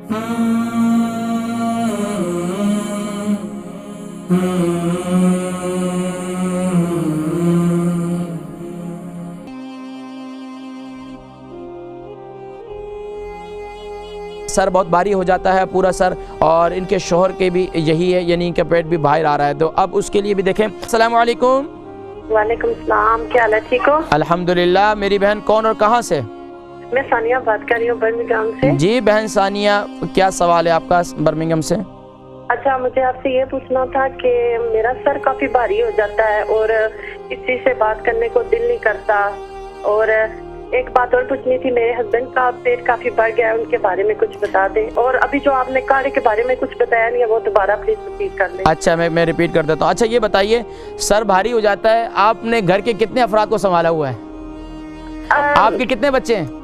Sir बहुत भारी हो जाता है पूरा सर, और इनके शोहर के भी यही है, यानी इनका पेट भी बाहर आ रहा है। तो अब उसके लिए भी देखें। अस्सलाम वालेकुम। वालेकुम सलाम, क्या हाल है, ठीक हो? अल्हम्दुलिल्लाह। मेरी बहन कौन और कहाँ से? मैं सानिया बात कर रही हूँ बर्मिंघम से। जी बहन सानिया, क्या सवाल है आपका बर्मिंघम से? अच्छा, मुझे आपसे ये पूछना था कि मेरा सर काफी भारी हो जाता है और किसी से बात करने को दिल नहीं करता। और एक बात और पूछनी थी, मेरे हस्बैंड का पेट काफी बढ़ गया है, उनके बारे में कुछ बता दें। और अभी जो आपने काढ़े के बारे में कुछ बताया नहीं है, वो दोबारा प्लीज रिपीट कर लें। अच्छा, मैं रिपीट कर देता हूँ। अच्छा ये बताइए, सर भारी हो जाता है, आपने घर के कितने अफराद को संभाला हुआ है? आपके कितने बच्चे हैं?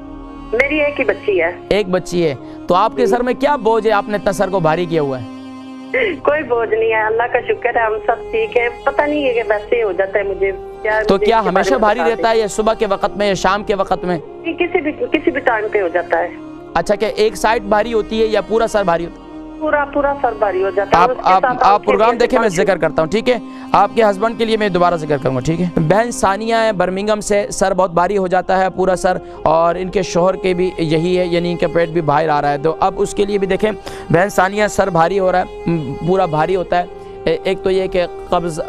मेरी एक ही बच्ची है। एक बच्ची है। तो आपके सर में क्या बोझ है, आपने इतना सर को भारी किया हुआ है? कोई बोझ नहीं है, अल्लाह का शुक्र है, हम सब ठीक है। पता नहीं है कि वैसे हो जाता है मुझे। तो क्या हमेशा भारी रहता है, या सुबह के वक्त में या शाम के वक्त में? किसी भी टाइम पे हो जाता है। अच्छा, क्या एक साइड भारी होती है या पूरा सर भारी होता है? पूरा सर भारी हो जाता है। आप प्रोग्राम देखें, मैं जिक्र करता हूँ, ठीक है? आपके हस्बैंड के लिए मैं दोबारा जिक्र करूँगा, ठीक है? बहन सानिया है बर्मिंघम से, सर बहुत भारी हो जाता है पूरा सर, और इनके शोहर के भी यही है, यानी इनका पेट भी बाहर आ रहा है। तो अब उसके लिए भी देखें। बहन सानिया, सर भारी हो रहा है, पूरा भारी होता है। एक तो ये कि कब्ज़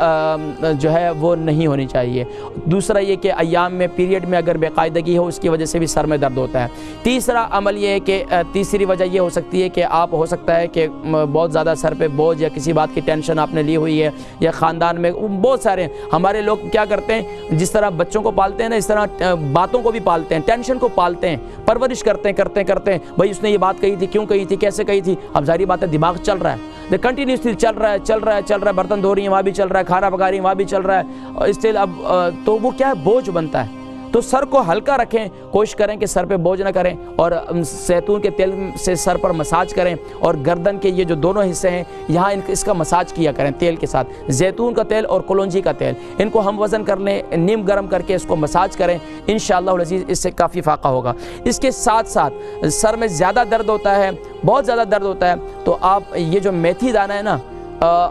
जो है वो नहीं होनी चाहिए। दूसरा ये कि अय्याम में, पीरियड में अगर बेकायदगी हो, उसकी वजह से भी सर में दर्द होता है। तीसरा अमल ये है कि तीसरी वजह ये हो सकती है कि आप, हो सकता है कि बहुत ज़्यादा सर पे बोझ या किसी बात की टेंशन आपने ली हुई है, या ख़ानदान में बहुत सारे हमारे लोग क्या करते हैं, जिस तरह बच्चों को पालते हैं ना, इस तरह बातों को भी पालते हैं, टेंशन को पालते हैं, परवरिश करते हैं। भाई उसने ये बात कही थी, क्यों कही थी, कैसे कही थी? अब जारी बात है, दिमाग चल रहा है, कंटिन्यूसली चल रहा है, बर्तन धो रही है वहाँ भी चल रहा है, खाना पका रही है वहाँ भी चल रहा है, और स्टिल अब तो वो क्या है, बोझ बनता है। तो सर को हल्का रखें, कोशिश करें कि सर पे बोझ ना करें, और जैतून के तेल से सर पर मसाज करें, और गर्दन के ये जो दोनों हिस्से हैं यहाँ इसका मसाज किया करें तेल के साथ। जैतून का तेल और कलौंजी का तेल, इनको हम वज़न कर लें, नीम गर्म करके इसको मसाज करें, इंशाअल्लाह अज़ीज़ इससे काफ़ी फ़ायदा होगा। इसके साथ साथ सर में ज़्यादा दर्द होता है, बहुत ज़्यादा दर्द होता है, तो आप ये जो मेथी दाना है ना,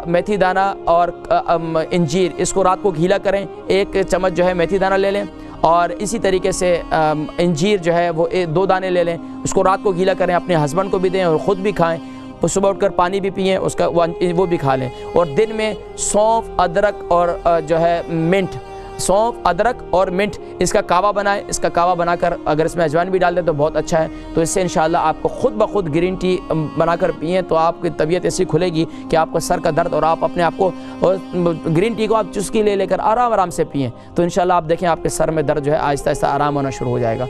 मेथी दाना और इंजीर, इसको रात को गीला करें। 1 चम्मच जो है मेथी दाना ले लें, और इसी तरीके से इंजीर जो है वो 2 दाने ले लें, उसको रात को गीला करें, अपने हस्बैंड को भी दें और ख़ुद भी खाएं। तो सुबह उठकर पानी भी पिएं, उसका वो भी खा लें। और दिन में सौंफ, अदरक और जो है मिंट, सौंफ, अदरक और मिंट, इसका कावा बनाएं। इसका कावा बनाकर अगर इसमें अजवाइन भी डाल दें तो बहुत अच्छा है। तो इससे इंशाअल्लाह आपको खुद ब खुद ग्रीन टी बनाकर पिएँ तो आपकी तबीयत ऐसी खुलेगी कि आपका सर का दर्द, और आप अपने आप को, ग्रीन टी को आप चुस्की ले लेकर आराम से पिएँ, तो इंशाअल्लाह आप देखें आपके सर में दर्द जो है आहिस्ता आहिस्ता आराम होना शुरू हो जाएगा।